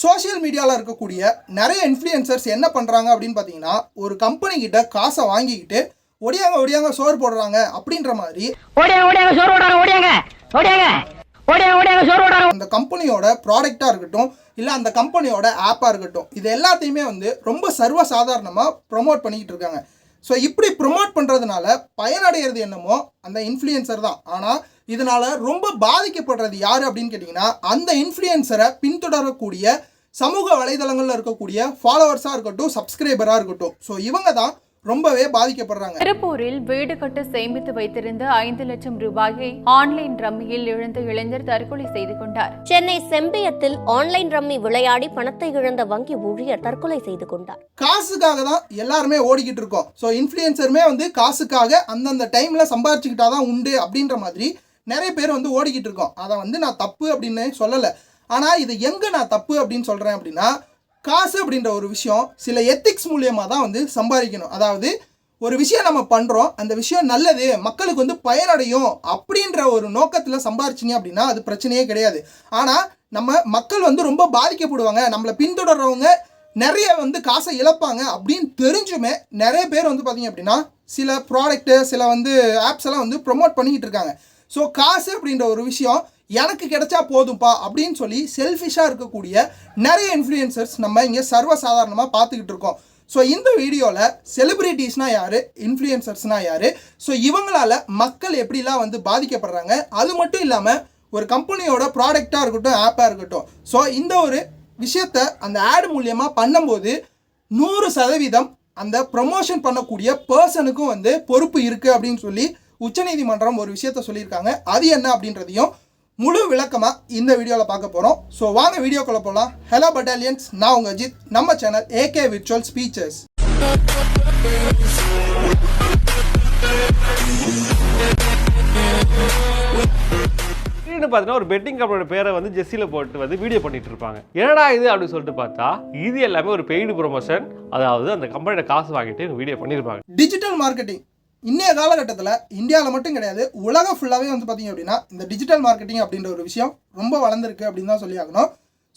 Social மீடியாவில் இருக்கக்கூடிய நிறைய இன்ஃப்ளூயன்சர்ஸ் என்ன பண்ணுறாங்க அப்படின்னு பார்த்தீங்கன்னா, ஒரு கம்பெனி கிட்ட காசை வாங்கிக்கிட்டு ஒடியாங்க ஒடியாங்க சோறு போடுறாங்க அப்படின்ற மாதிரி அந்த கம்பெனியோட ப்ராடக்டாக இருக்கட்டும், இல்லை அந்த கம்பெனியோட ஆப்பாக இருக்கட்டும், இது எல்லாத்தையுமே ரொம்ப சர்வசாதாரணமாக ப்ரொமோட் பண்ணிக்கிட்டு இருக்காங்க. ஸோ இப்படி ப்ரொமோட் பண்ணுறதுனால பயனடைகிறது என்னமோ அந்த இன்ஃப்ளூயன்சர் தான். ஆனால் இதனால் ரொம்ப பாதிக்கப்படுறது யார் அப்படின்னு கேட்டிங்கன்னா, அந்த இன்ஃப்ளூயன்சரை பின்தொடரக்கூடிய சமூக வலைதளங்களில் இருக்கக்கூடிய ஃபாலோவர்ஸாக இருக்கட்டும், சப்ஸ்கிரைபராக இருக்கட்டும். ஸோ இவங்க தான் ரொம்பவே பாதிக்கப்படுறாங்க. திருப்பூரில் வீடு கட்ட சேமித்து வைத்திருந்த 5 லட்சம் ரூபாயை ஆன்லைன் ரம்மியில் இழந்த இளைஞர் தற்கொலை செய்து கொண்டார். சென்னை செம்பியத்தில் ஆன்லைன் ரம்மி விளையாடி பணத்தை இழந்த வங்கி ஊழியர் தற்கொலை செய்து கொண்டார். காசுக்காக தான் எல்லாருமே ஓடிக்கிட்டு இருக்கோம். ஸோ இன்ஃப்ளூயன்சருமே காசுக்காக அந்தந்த டைம்ல சம்பாதிச்சுக்கிட்டாதான் உண்டு அப்படின்ற மாதிரி நிறைய பேர் ஓடிக்கிட்டு இருக்கோம். அதை நான் தப்பு அப்படின்னு சொல்லலை. ஆனால் இது எங்கே நான் தப்பு அப்படின்னு சொல்கிறேன் அப்படின்னா, காசு அப்படின்ற ஒரு விஷயம் சில எத்திக்ஸ் மூலியமாக தான் சம்பாதிக்கணும். அதாவது ஒரு விஷயம் நம்ம பண்ணுறோம், அந்த விஷயம் நல்லது, மக்களுக்கு பயனடையும் அப்படின்ற ஒரு நோக்கத்தில் சம்பாரிச்சிங்க அப்படின்னா அது பிரச்சனையே கிடையாது. ஆனால் நம்ம மக்கள் ரொம்ப பாதிக்கப்படுவாங்க, நம்மளை பின்தொடர்றவங்க நிறைய காசை இழப்பாங்க அப்படின்னு தெரிஞ்சுமே நிறைய பேர் பார்த்தீங்க அப்படின்னா சில ப்ராடக்ட்டு, சில ஆப்ஸ் எல்லாம் ப்ரொமோட் பண்ணிக்கிட்டு இருக்காங்க. ஸோ காசு அப்படின்ற ஒரு விஷயம் எனக்கு கிடைச்சா போதும்பா அப்படின்னு சொல்லி செல்ஃபிஷாக இருக்கக்கூடிய நிறைய இன்ஃப்ளூயன்சர்ஸ் நம்ம இங்கே சர்வசாதாரணமாக பார்த்துக்கிட்டு இருக்கோம். ஸோ இந்த வீடியோவில் செலிப்ரிட்டிஸ்னால் யார், இன்ஃப்ளூயன்சர்ஸ்னால் யார், ஸோ இவங்களால் மக்கள் எப்படிலாம் பாதிக்கப்படுறாங்க, அது மட்டும் இல்லாமல் ஒரு கம்பெனியோட ப்ராடக்டாக இருக்கட்டும், ஆப்பாக இருக்கட்டும், ஸோ இந்த ஒரு விஷயத்தை அந்த ஆட் மூலியமாக பண்ணும்போது 100% அந்த ப்ரமோஷன் பண்ணக்கூடிய பர்சனுக்கும் பொறுப்பு இருக்குது அப்படின்னு சொல்லி உச்சநீதிமன்றம் ஒரு விஷயத்த சொல்லியிருக்காங்க. அது என்ன அப்படின்றதையும் முழு விளக்கமாக இந்த வீடியோவில் பார்க்க போகிறோம். ஸோ வாங்க வீடியோக்குள்ளே போகலாம். ஹலோ பட்டாலியன்ஸ், நான் உங்கள் அஜித். நம்ம சேனல் AK விர்ச்சுவல் ஸ்பீச்சஸ். பார்த்தீங்கன்னா ஒரு பெட்டிங் கம்பெனியோட பேரை ஜெஸ்ஸியில் போட்டு வீடியோ பண்ணிட்டு இருப்பாங்க. என்னடா இது அப்படின்னு சொல்லிட்டு பார்த்தா இது எல்லாமே ஒரு பெய்டு ப்ரொமோஷன். அதாவது அந்த கம்பெனியோட காசு வாங்கிட்டு வீடியோ பண்ணியிருப்பாங்க. டிஜிட்டல் மார்க்கெட்டிங் இன்றைய காலகட்டத்தில் இந்தியாவில் மட்டும் கிடையாது, உலகம் ஃபுல்லாகவே பார்த்தீங்க அப்படின்னா இந்த டிஜிட்டல் மார்க்கெட்டிங் அப்படின்ற ஒரு விஷயம் ரொம்ப வளர்ந்துருக்கு அப்படின்னு தான் சொல்லி ஆகணும்.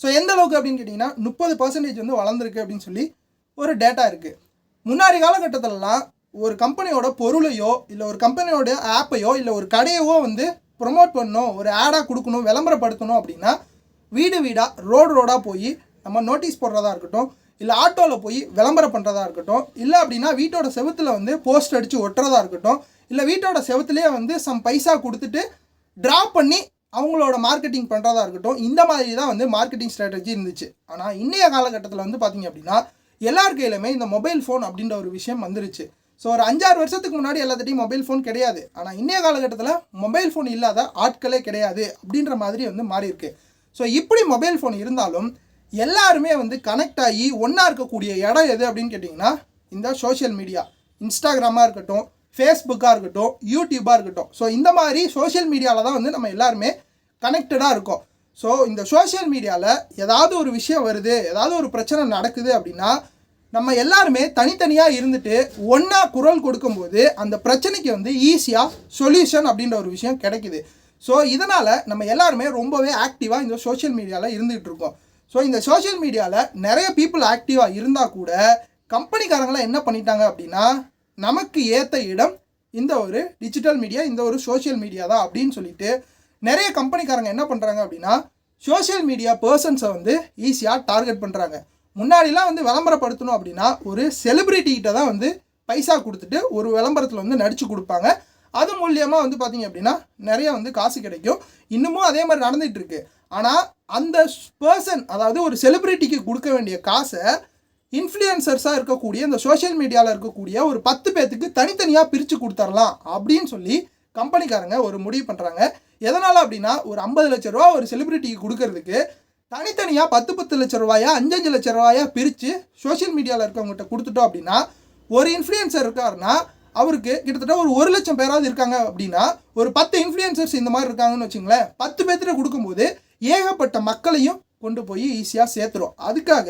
ஸோ எந்த அளவுக்கு அப்படின்னு கேட்டிங்கன்னா 30% வளர்ந்துருக்கு அப்படின்னு சொல்லி ஒரு டேட்டா இருக்குது. முன்னாடி காலகட்டத்திலலாம் ஒரு கம்பெனியோட பொருளையோ இல்லை ஒரு கம்பெனியோட ஆப்பையோ இல்லை ஒரு கடையவோ ப்ரொமோட் பண்ணணும், ஒரு ஆடாக கொடுக்கணும், விளம்பரப்படுத்தணும் அப்படின்னா வீடு வீடாக ரோடாக போய் நம்ம நோட்டீஸ் போடுறதா இருக்கட்டும், இல்லை ஆட்டோவில் போய் விளம்பரம் பண்ணுறதா இருக்கட்டும், இல்லை அப்படின்னா வீட்டோட செவுத்தில் போஸ்ட் அடித்து ஒட்டுறதா இருக்கட்டும், இல்லை வீட்டோட செவுத்துலேயே சம் பைசா கொடுத்துட்டு ட்ராப் பண்ணி அவங்களோட மார்க்கெட்டிங் பண்ணுறதா இருக்கட்டும். இந்த மாதிரி தான் மார்க்கெட்டிங் ஸ்ட்ராட்டஜி இருந்துச்சு. ஆனால் இன்றைய காலகட்டத்தில் பார்த்தீங்க அப்படின்னா எல்லார் கையிலுமே இந்த மொபைல் ஃபோன் அப்படின்ற ஒரு விஷயம் வந்துருச்சு. ஸோ ஒரு 5-6 வருஷத்துக்கு முன்னாடி எல்லாத்திட்டையும் மொபைல் ஃபோன் கிடையாது. ஆனால் இன்றைய காலகட்டத்தில் மொபைல் ஃபோன் இல்லாத ஆட்களே கிடையாது அப்படின்ற மாதிரி மாறி இருக்கு. ஸோ இப்படி மொபைல் ஃபோன் இருந்தாலும் எல்லாருமே கனெக்ட் ஆகி ஒன்றா இருக்கக்கூடிய இடம் எது அப்படின்னு கேட்டிங்கன்னா இந்த சோஷியல் மீடியா. இன்ஸ்டாகிராமாக இருக்கட்டும், ஃபேஸ்புக்காக இருக்கட்டும், யூடியூப்பாக இருக்கட்டும். ஸோ இந்த மாதிரி சோஷியல் மீடியாவில் தான் நம்ம எல்லாருமே கனெக்டடாக இருக்கோம். ஸோ இந்த சோஷியல் மீடியாவில் ஏதாவது ஒரு விஷயம் வருது, ஏதாவது ஒரு பிரச்சனை நடக்குது அப்படின்னா நம்ம எல்லாருமே தனித்தனியாக இருந்துட்டு ஒன்றா குரல் கொடுக்கும்போது அந்த பிரச்சனைக்கு ஈஸியாக சொல்யூஷன் அப்படின்ற ஒரு விஷயம் கிடைக்குது. ஸோ இதனால் நம்ம எல்லாருமே ரொம்பவே ஆக்டிவாக இந்த சோஷியல் மீடியாவில் இருந்துகிட்டு இருக்கோம். ஸோ இந்த சோஷியல் மீடியாவில் நிறைய பீப்புள் ஆக்டிவாக இருந்தால் கூட கம்பெனிக்காரங்களாம் என்ன பண்ணிட்டாங்க அப்படின்னா, நமக்கு ஏற்ற இடம் இந்த ஒரு டிஜிட்டல் மீடியா, இந்த ஒரு சோஷியல் மீடியா தான் அப்படின்னு சொல்லிட்டு நிறைய கம்பெனிக்காரங்க என்ன பண்ணுறாங்க அப்படின்னா சோஷியல் மீடியா பர்சன்ஸை ஈஸியாக டார்கெட் பண்ணுறாங்க. முன்னாடிலாம் விளம்பரப்படுத்தணும் அப்படின்னா ஒரு செலிப்ரிட்டிகிட்ட தான் பைசா கொடுத்துட்டு ஒரு விளம்பரத்தில் நடித்து கொடுப்பாங்க. அது மூலியமாக பார்த்தீங்க அப்படின்னா நிறைய காசு கிடைக்கும். இன்னமும் அதே மாதிரி நடந்துகிட்டு இருக்கு. ஆனால் அந்த பர்சன், அதாவது ஒரு செலிப்ரிட்டிக்கு கொடுக்க வேண்டிய காசை இன்ஃப்ளூயன்சர்ஸாக இருக்கக்கூடிய இந்த சோஷியல் மீடியாவில் இருக்கக்கூடிய ஒரு 10 பேர்த்துக்கு தனித்தனியாக பிரித்து கொடுத்துடலாம் அப்படின்னு சொல்லி கம்பெனிக்காரங்க ஒரு முடிவு பண்ணுறாங்க. எதனால் அப்படின்னா ஒரு 50 லட்ச ரூபா ஒரு செலிப்ரிட்டிக்கு கொடுக்கறதுக்கு தனித்தனியாக 10 லட்ச ரூபாயா 5 லட்ச ரூபாயா பிரித்து சோஷியல் மீடியாவில் இருக்கவங்ககிட்ட கொடுத்துட்டோம் அப்படின்னா ஒரு இன்ஃப்ளூயன்சர் இருக்காருன்னா அவருக்கு கிட்டத்தட்ட ஒரு 1 லட்சம் பேராவது இருக்காங்க அப்படின்னா ஒரு 10 இன்ஃப்ளூயன்சர்ஸ் இந்த மாதிரி இருக்காங்கன்னு வச்சுங்களேன். 10 பேர்த்திட்ட கொடுக்கும்போது ஏகப்பட்ட மக்களையும் கொண்டு போய் ஈஸியாக சேர்த்துரும். அதுக்காக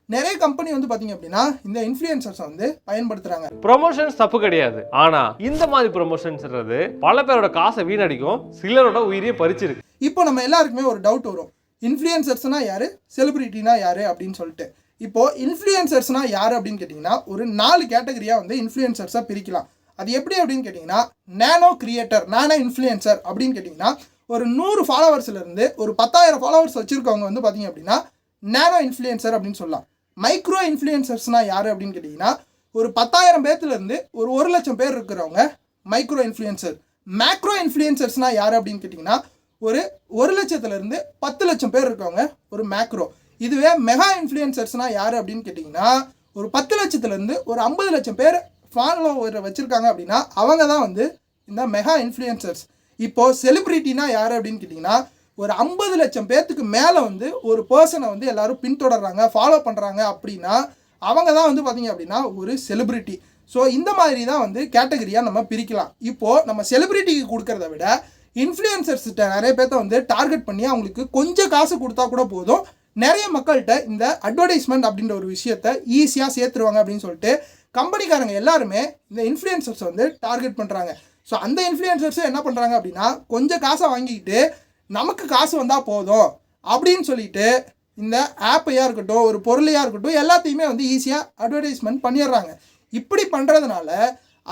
நிறைய கம்பெனி பார்த்தீங்க அப்படின்னா இந்த இன்ஃப்ளூயன்சர்ஸை பயன்படுத்துகிறாங்க. ப்ரொமோஷன்ஸ் தப்பு கிடையாது. ஆனால் இந்த மாதிரி ப்ரொமோஷன்ஸ்ன்றது பல பேரோட காசை வீணடிக்கும், சிலரோட உயிரையே பறிச்சிருக்கு. இப்போ நம்ம எல்லாருக்குமே ஒரு டவுட் வரும், இன்ஃப்ளூயன்சர்ஸ்னால் யார், செலிபிரிட்டினா யார் அப்படின்னு சொல்லிட்டு. இப்போது இன்ஃப்ளூயன்சர்ஸ்னால் யார் அப்படின்னு கேட்டிங்கன்னா ஒரு 4 கேட்டகரியாக வந்து இன்ஃப்ளூயன்சர்ஸாக பிரிக்கலாம். அது எப்படி அப்படின்னு கேட்டிங்கன்னா நானோ கிரியேட்டர், நானோ இன்ஃப்ளூயன்சர் அப்படின்னு கேட்டிங்கன்னா ஒரு 100 ஃபாலோவர்ஸ்லேருந்து ஒரு 10,000 ஃபாலோவர்ஸ் வச்சுருக்கவங்க வந்து பார்த்திங்க அப்படின்னா நானோ இன்ஃப்ளூயன்சர் அப்படின்னு சொல்லலாம். மைக்ரோ இன்ஃப்ளூயன்சர்ஸ்னால் யார் அப்படின்னு கேட்டிங்கன்னா ஒரு 10,000 பேர்த்துலேருந்து ஒரு 1,00,000 பேர் இருக்கிறவங்க மைக்ரோ இன்ஃப்ளூயன்சர். மேக்ரோ இன்ஃப்ளூயன்சர்ஸ்னால் யார் அப்படின்னு கேட்டிங்கன்னா ஒரு 1,00,000லேருந்து 10,00,000 பேர் இருக்கவங்க ஒரு மேக்ரோ. இதுவே மெகா இன்ஃப்ளூயன்சர்ஸ்னால் யார் அப்படின்னு கேட்டிங்கன்னா ஒரு 10,00,000லேருந்து ஒரு 50,00,000 பேர் ஃபாலோவர் வச்சுருக்காங்க அப்படின்னா அவங்க தான் வந்து இந்த மெகா இன்ஃப்ளூயன்சர்ஸ். இப்போது செலிப்ரிட்டினா யார் அப்படின்னு கேட்டிங்கன்னா ஒரு 50,00,000 பேர்த்துக்கு மேலே வந்து ஒரு பர்சனை வந்து எல்லோரும் பின்தொடர்றாங்க, ஃபாலோ பண்ணுறாங்க அப்படின்னா அவங்க தான் வந்து பார்த்திங்க அப்படின்னா ஒரு செலிப்ரிட்டி. ஸோ இந்த மாதிரி தான் வந்து கேட்டகரியாக நம்ம பிரிக்கலாம். இப்போது நம்ம செலிப்ரிட்டிக்கு கொடுக்கறத விட இன்ஃப்ளூயன்சர்ஸ்கிட்ட நிறைய பேர்த்த வந்து டார்கெட் பண்ணி அவங்களுக்கு கொஞ்சம் காசு கொடுத்தா கூட போதும், நிறைய மக்கள்கிட்ட இந்த அட்வர்டைஸ்மெண்ட் அப்படின்ற ஒரு விஷயத்தை ஈஸியாக சேர்த்துருவாங்க அப்படின்னு சொல்லிட்டு கம்பெனிக்காரங்க எல்லாருமே இந்த இன்ஃப்ளூயன்சர்ஸ் வந்து டார்கெட் பண்ணுறாங்க. ஸோ அந்த இன்ஃப்ளூயன்சர்ஸை என்ன பண்ணுறாங்க அப்படின்னா கொஞ்சம் காசை வாங்கிக்கிட்டு நமக்கு காசு வந்தால் போதும் அப்படின்னு சொல்லிட்டு இந்த ஆப்பையாக இருக்கட்டும் ஒரு பொருளையாக இருக்கட்டும் எல்லாத்தையுமே வந்து ஈஸியாக அட்வர்டைஸ்மெண்ட் பண்ணிடுறாங்க. இப்படி பண்ணுறதுனால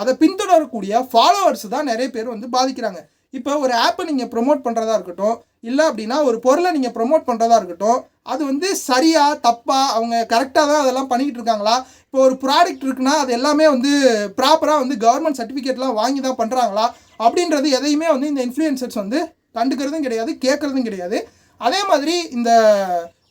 அதை பின்தொடரக்கூடிய ஃபாலோவர்ஸ் தான் நிறைய பேர் வந்து பாதிக்கிறாங்க. இப்போ ஒரு ஆப்பை நீங்கள் ப்ரொமோட் பண்ணுறதா இருக்கட்டும், இல்லை அப்படின்னா ஒரு பொருளை நீங்கள் ப்ரொமோட் பண்ணுறதா இருக்கட்டும், அது வந்து சரியாக தப்பாக அவங்க கரெக்டாக தான் அதெல்லாம் பண்ணிக்கிட்டு இருக்காங்களா? இப்போ ஒரு ப்ராடக்ட் இருக்குன்னா அது எல்லாமே வந்து ப்ராப்பராக வந்து கவர்மெண்ட் சர்டிஃபிகேட்லாம் வாங்கி தான் பண்ணுறாங்களா அப்படின்றது எதையுமே வந்து இந்த இன்ஃப்ளூயன்சர்ஸ் வந்து கண்டுக்கிறதும் கிடையாது, கேட்குறதும் கிடையாது. அதே மாதிரி இந்த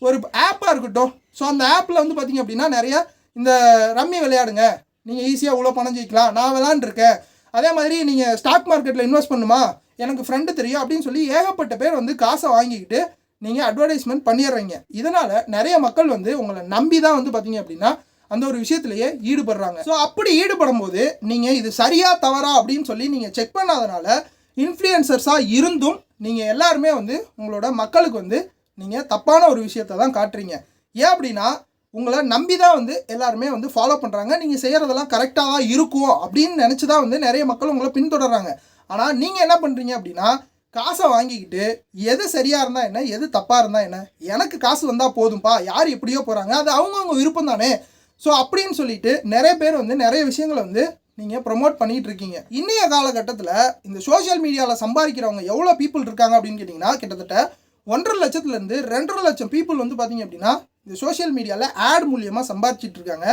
ஒரு ஆப்பாக இருக்கட்டும், ஸோ அந்த ஆப்பில் வந்து பார்த்திங்க அப்படின்னா நிறைய இந்த ரம்மி விளையாடுங்க, நீங்கள் ஈஸியாக இவ்வளோ பணம் ஜெயிக்கலாம், நான் விளாண்டுருக்கேன், அதே மாதிரி நீங்கள் ஸ்டாக் மார்க்கெட்டில் இன்வெஸ்ட் பண்ணுமா, எனக்கு ஃப்ரெண்டு தெரியும் அப்படின்னு சொல்லி ஏகப்பட்ட பேர் வந்து காசை வாங்கிக்கிட்டு நீங்கள் அட்வர்டைஸ்மெண்ட் பண்ணிடுறீங்க. இதனால் நிறைய மக்கள் வந்து உங்களை நம்பி தான் வந்து பார்த்திங்க அப்படின்னா அந்த ஒரு விஷயத்துலையே ஈடுபடுறாங்க. ஸோ அப்படி ஈடுபடும் போது நீங்கள் இது சரியா தவறா அப்படின்னு சொல்லி நீங்கள் செக் பண்ணாதனால இன்ஃப்ளூயன்சர்ஸாக இருந்தும் நீங்கள் எல்லாருமே வந்து உங்களோட மக்களுக்கு வந்து நீங்கள் தப்பான ஒரு விஷயத்தை தான் காட்டுறீங்க. ஏன் அப்படின்னா உங்களை நம்பி தான் வந்து எல்லாருமே வந்து ஃபாலோ பண்ணுறாங்க, நீங்கள் செய்கிறதெல்லாம் கரெக்டாக தான் இருக்கும் அப்படின்னு நினச்சி தான் வந்து நிறைய மக்கள் உங்களை பின்தொடர்றாங்க. ஆனால் நீங்கள் என்ன பண்ணுறீங்க அப்படின்னா காசை வாங்கிக்கிட்டு எது சரியாக இருந்தால் என்ன, எது தப்பாக இருந்தால் என்ன, எனக்கு காசு வந்தால் போதும்பா, யார் எப்படியோ போகிறாங்க, அது அவங்கவுங்க விருப்பம் தானே. ஸோ அப்படின்னு சொல்லிட்டு நிறைய பேர் வந்து நிறைய விஷயங்களை வந்து நீங்கள் ப்ரொமோட் பண்ணிகிட்டு இருக்கீங்க. இன்றைய காலகட்டத்தில் இந்த சோஷியல் மீடியாவில் சம்பாதிக்கிறவங்க எவ்வளோ பீப்புள் இருக்காங்க அப்படின்னு கேட்டிங்கன்னா கிட்டத்தட்ட 1.5 லட்சத்துலேருந்து 2.5 லட்சம் பீப்புள் வந்து பார்த்திங்க அப்படின்னா இந்த சோஷியல் மீடியாவில் ஆட் மூலியமாக சம்பாதிச்சிட்டு இருக்காங்க.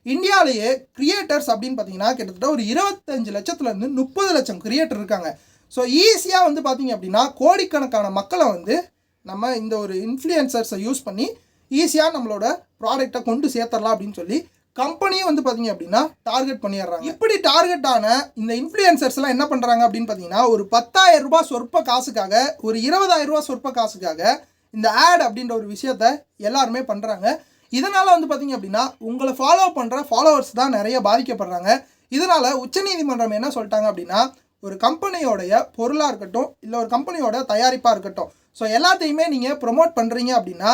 இந்தியாவிலேயே கிரியேட்டர்ஸ் அப்படின்னு பார்த்தீங்கன்னா கிட்டத்தட்ட ஒரு 25 லட்சத்துலேருந்து 30 லட்சம் கிரியேட்டர் இருக்காங்க. ஸோ ஈஸியாக வந்து பார்த்திங்க அப்படின்னா கோடிக்கணக்கான மக்களை வந்து நம்ம இந்த ஒரு இன்ஃப்ளூயன்சர்ஸை யூஸ் பண்ணி ஈஸியாக நம்மளோட ப்ராடக்டை கொண்டு சேர்த்துடலாம் அப்படின்னு சொல்லி கம்பெனியும் வந்து பார்த்திங்க அப்படின்னா டார்கெட் பண்ணிடுறாங்க. இப்படி டார்கெட்டான இந்த இன்ஃப்ளூயன்சர்ஸ்லாம் என்ன பண்ணுறாங்க அப்படின்னு பார்த்தீங்கன்னா ஒரு 10,000 ரூபாய் சொற்ப காசுக்காக, ஒரு 20,000 ரூபாய் சொற்ப காசுக்காக இந்த ஆட் அப்படின்ற ஒரு விஷயத்த எல்லாருமே பண்ணுறாங்க. இதனால் வந்து பார்த்திங்க அப்படின்னா உங்களை ஃபாலோ பண்ணுற ஃபாலோவர்ஸ் தான் நிறைய பாதிக்கப்படுறாங்க. இதனால் உச்சநீதிமன்றம் என்ன சொல்லிட்டாங்க அப்படின்னா ஒரு கம்பெனியோடைய பொருளாக இருக்கட்டும், இல்லை ஒரு கம்பெனியோட தயாரிப்பாக இருக்கட்டும், ஸோ எல்லாத்தையுமே நீங்கள் ப்ரொமோட் பண்ணுறீங்க அப்படின்னா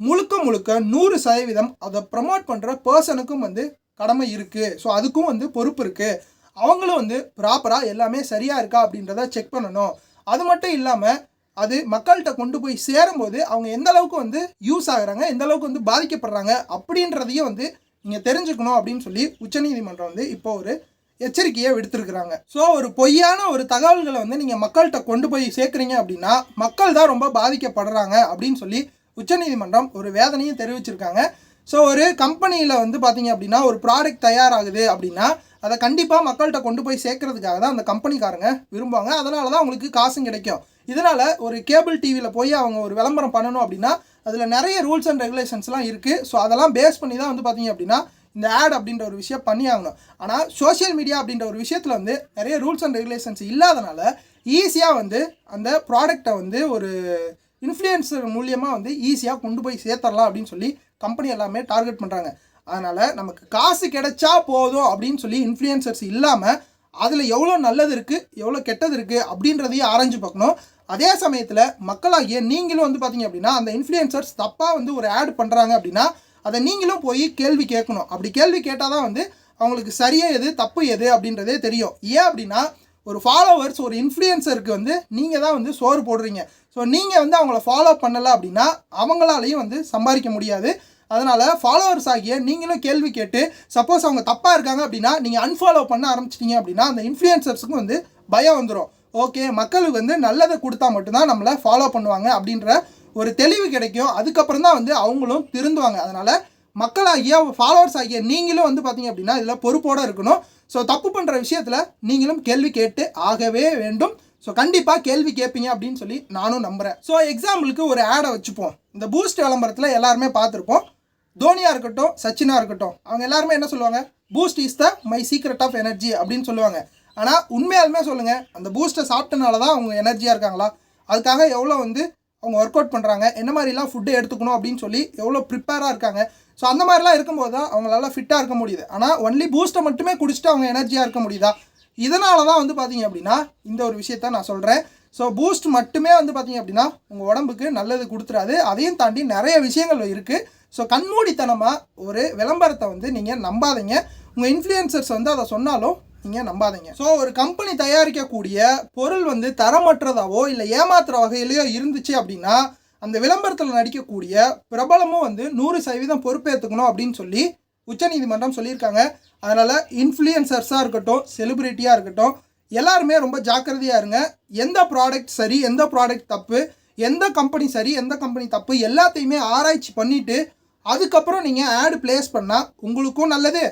முழுக்க 100% அதை ப்ரமோட் பண்ணுற பர்சனுக்கும் வந்து கடமை இருக்குது. ஸோ அதுக்கும் வந்து பொறுப்பு இருக்குது. அவங்களும் வந்து ப்ராப்பராக எல்லாமே சரியாக இருக்கா அப்படின்றத செக் பண்ணணும். அது மட்டும் இல்லாமல் அது மக்கள்கிட்ட கொண்டு போய் சேரும்போது அவங்க எந்த அளவுக்கு வந்து யூஸ் ஆகுறாங்க, எந்த அளவுக்கு வந்து பாதிக்கப்படுறாங்க அப்படின்றதையும் வந்து நீங்கள் தெரிஞ்சுக்கணும் அப்படின்னு சொல்லி உச்சநீதிமன்றம் வந்து இப்போ ஒரு எச்சரிக்கையை விடுத்திருக்கிறாங்க. ஸோ ஒரு பொய்யான ஒரு தகவல்களை வந்து நீங்கள் மக்கள்கிட்ட கொண்டு போய் சேர்க்குறீங்க அப்படின்னா மக்கள் தான் ரொம்ப பாதிக்கப்படுறாங்க அப்படின்னு சொல்லி உச்சநீதிமன்றம் ஒரு வேதனையும் தெரிவிச்சிருக்காங்க. ஸோ ஒரு கம்பெனியில் வந்து பார்த்திங்க அப்படின்னா ஒரு ப்ராடக்ட் தயாராகுது அப்படின்னா அதை கண்டிப்பாக மக்கள்கிட்ட கொண்டு போய் சேர்க்கறதுக்காக தான் அந்த கம்பெனிக்காரங்க விரும்புவாங்க. அதனால தான் அவங்களுக்கு காசும் கிடைக்கும். இதனால் ஒரு கேபிள் டிவியில் போய் அவங்க ஒரு விளம்பரம் பண்ணணும் அப்படின்னா அதில் நிறைய ரூல்ஸ் அண்ட் ரெகுலேஷன்ஸ்லாம் இருக்குது. ஸோ அதெல்லாம் பேஸ் பண்ணி தான் வந்து பார்த்திங்க அப்படின்னா இந்த ஆட் அப்படின்ற ஒரு விஷயம் பண்ணி ஆகணும். ஆனால் சோஷியல் மீடியா அப்படின்ற ஒரு விஷயத்தில் வந்து நிறைய ரூல்ஸ் அண்ட் ரெகுலேஷன்ஸ் இல்லாதனால ஈஸியாக வந்து அந்த ப்ராடக்டை வந்து ஒரு இன்ஃப்ளூயன்சர் மூலியமாக வந்து ஈஸியாக கொண்டு போய் சேர்த்துடலாம் அப்படின்னு சொல்லி கம்பெனி எல்லாமே டார்கெட் பண்ணுறாங்க. அதனால் நமக்கு காசு கிடைச்சா போதும் அப்படின்னு சொல்லி இன்ஃப்ளூயன்சர்ஸ் இல்லாமல் அதில் எவ்வளோ நல்லது இருக்குது, எவ்வளோ கெட்டது இருக்குது அப்படின்றதையும் ஆராய்ஞ்சு பார்க்கணும். அதே சமயத்தில் மக்களாகிய நீங்களும் வந்து பார்த்திங்க அப்படின்னா அந்த இன்ஃப்ளூயன்சர்ஸ் தப்பாக வந்து ஒரு ஆட் பண்ணுறாங்க அப்படின்னா அதை நீங்களும் போய் கேள்வி கேட்கணும். அப்படி கேள்வி கேட்டால் தான் வந்து அவங்களுக்கு சரியாக எது தப்பு எது அப்படின்றதே தெரியும். ஏன் அப்படின்னா ஒரு ஃபாலோவர்ஸ் ஒரு இன்ஃப்ளூயன்சருக்கு வந்து நீங்கள் தான் வந்து சோறு போடுறீங்க. ஸோ நீங்கள் வந்து அவங்கள ஃபாலோ பண்ணலை அப்படின்னா அவங்களாலையும் வந்து சம்பாதிக்க முடியாது. அதனால் ஃபாலோவர்ஸ் ஆகிய நீங்களும் கேள்வி கேட்டு சப்போஸ் அவங்க தப்பாக இருக்காங்க அப்படின்னா நீங்கள் அன்ஃபாலோ பண்ண ஆரம்பிச்சிட்டிங்க அப்படின்னா அந்த இன்ஃப்ளூயன்சர்ஸுக்கும் வந்து பயம் வந்துடும். ஓகே, மக்களுக்கு வந்து நல்லதை கொடுத்தா மட்டும்தான் நம்மளை ஃபாலோ பண்ணுவாங்க அப்படின்ற ஒரு தெளிவு கிடைக்கும். அதுக்கப்புறம் தான் வந்து அவங்களும் திருந்துவாங்க. அதனால் மக்களாகிய ஃபாலோவர்ஸ் ஆகிய நீங்களும் வந்து பார்த்தீங்க அப்படின்னா இதில் பொறுப்போடு இருக்கணும். ஸோ தப்பு பண்ணுற விஷயத்தில் நீங்களும் கேள்வி கேட்டு ஆகவே வேண்டும். ஸோ கண்டிப்பாக கேள்வி கேட்பீங்க அப்படின்னு சொல்லி நானும் நம்புகிறேன். ஸோ எக்ஸாம்பிளுக்கு ஒரு ஆடை வச்சுப்போம். இந்த பூஸ்ட் விளம்பரத்தில் எல்லாருமே பார்த்துருப்போம். தோனியாக இருக்கட்டும், சச்சினாக இருக்கட்டும், அவங்க எல்லாருமே என்ன சொல்லுவாங்க, boost is the my secret of energy அப்படின்னு சொல்லுவாங்க. ஆனால் உண்மையாலுமே சொல்லுங்கள், அந்த பூஸ்ட்டை சாப்பிட்டனால தான் அவங்க எனர்ஜியாக இருக்காங்களா? அதுக்காக எவ்வளோ வந்து அவங்க ஒர்க் அவுட் பண்ணுறாங்க, என்ன மாதிரிலாம் ஃபுட்டு எடுத்துக்கணும் அப்படின்னு சொல்லி எவ்வளோ ப்ரிப்பேராக இருக்காங்க. ஸோ அந்த மாதிரிலாம் இருக்கும்போது தான் அவங்களால ஃபிட்டாக இருக்க முடியுது. ஆனால் ஒன்லி பூஸ்ட்டை மட்டுமே குடிச்சிட்டு அவங்க எனர்ஜியாக இருக்க முடியுதா? இதனால தான் வந்து பார்த்தீங்க அப்படின்னா இந்த ஒரு விஷயத்த நான் சொல்கிறேன். ஸோ பூஸ்ட் மட்டுமே வந்து பார்த்தீங்க அப்படின்னா உங்கள் உடம்புக்கு நல்லது கொடுத்துறாது. அதையும் தாண்டி நிறைய விஷயங்கள் இருக்குது. ஸோ கண்மூடித்தனமாக ஒரு விளம்பரத்தை வந்து நீங்கள் நம்பாதீங்க. உங்கள் இன்ஃப்ளூயன்சர்ஸ் வந்து அதை சொன்னாலும் நீங்கள் நம்பாதீங்க. ஸோ ஒரு கம்பெனி தயாரிக்கக்கூடிய பொருள் வந்து தரமற்றதாவோ இல்லை ஏமாத்துற வகையிலையோ இருந்துச்சு அப்படின்னா அந்த விளம்பரத்தில் நடிக்கக்கூடிய பிரபலமும் வந்து 100% பொறுப்பேற்றுக்கணும் அப்படின்னு சொல்லி உச்சநீதிமன்றம் சொல்லியிருக்காங்க. அதனால் இன்ஃப்ளூயன்சர்ஸாக இருக்கட்டும், செலிபிரிட்டியாக இருக்கட்டும், எல்லாருமே ரொம்ப ஜாக்கிரதையாக இருங்க. எந்த ப்ராடக்ட் சரி, எந்த ப்ராடக்ட் தப்பு, எந்த கம்பெனி சரி, எந்த கம்பெனி தப்பு, எல்லாத்தையுமே ஆராய்ச்சி பண்ணிவிட்டு அதுக்கப்புறம் நீங்கள் ஆடு பிளேஸ் பண்ணால் உங்களுக்கும் நல்லது,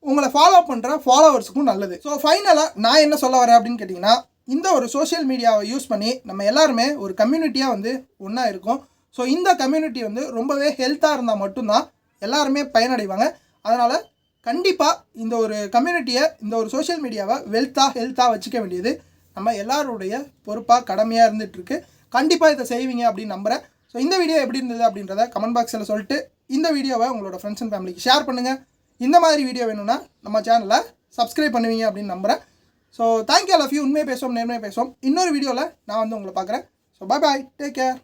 உங்களை ஃபாலோ பண்ணுற ஃபாலோவர்ஸுக்கும் நல்லது. ஸோ ஃபைனலாக நான் என்ன சொல்ல வரேன் அப்படின்னு கேட்டிங்கன்னா, இந்த ஒரு சோஷியல் மீடியாவை யூஸ் பண்ணி நம்ம எல்லாருமே ஒரு கம்யூனிட்டியாக வந்து ஒன்றா இருக்கும். ஸோ இந்த கம்யூனிட்டி வந்து ரொம்பவே ஹெல்த்தாக இருந்தால் மட்டும்தான் எல்லாருமே பயனடைவாங்க. அதனால் கண்டிப்பாக இந்த ஒரு கம்யூனிட்டியை, இந்த ஒரு சோஷியல் மீடியாவை ஹெல்த்தாக வச்சுக்க வேண்டியது நம்ம எல்லாருடைய பொறுப்பாக கடமையாக இருந்துகிட்ருக்கு. கண்டிப்பாக இதை செய்வீங்க அப்படின்னு நம்புகிறேன். ஸோ இந்த வீடியோ எப்படி இருந்தது அப்படின்றத கமெண்ட் பாக்ஸில் சொல்லிட்டு இந்த வீடியோவை உங்களோட ஃப்ரெண்ட்ஸ் அண்ட் ஃபேமிலிக்கு ஷேர் பண்ணுங்கள். இந்த மாதிரி வீடியோ வேணும்னா நம்ம சேனலை சப்ஸ்கிரைப் பண்ணுவீங்க அப்படின்னு நம்புகிறேன். So thank you all of you. உண்மையை பேசுவோம், நேர்மையை பேசுவோம். இன்னொரு வீடியோவில் நான் வந்து உங்களை பார்க்குறேன். So bye bye, take care.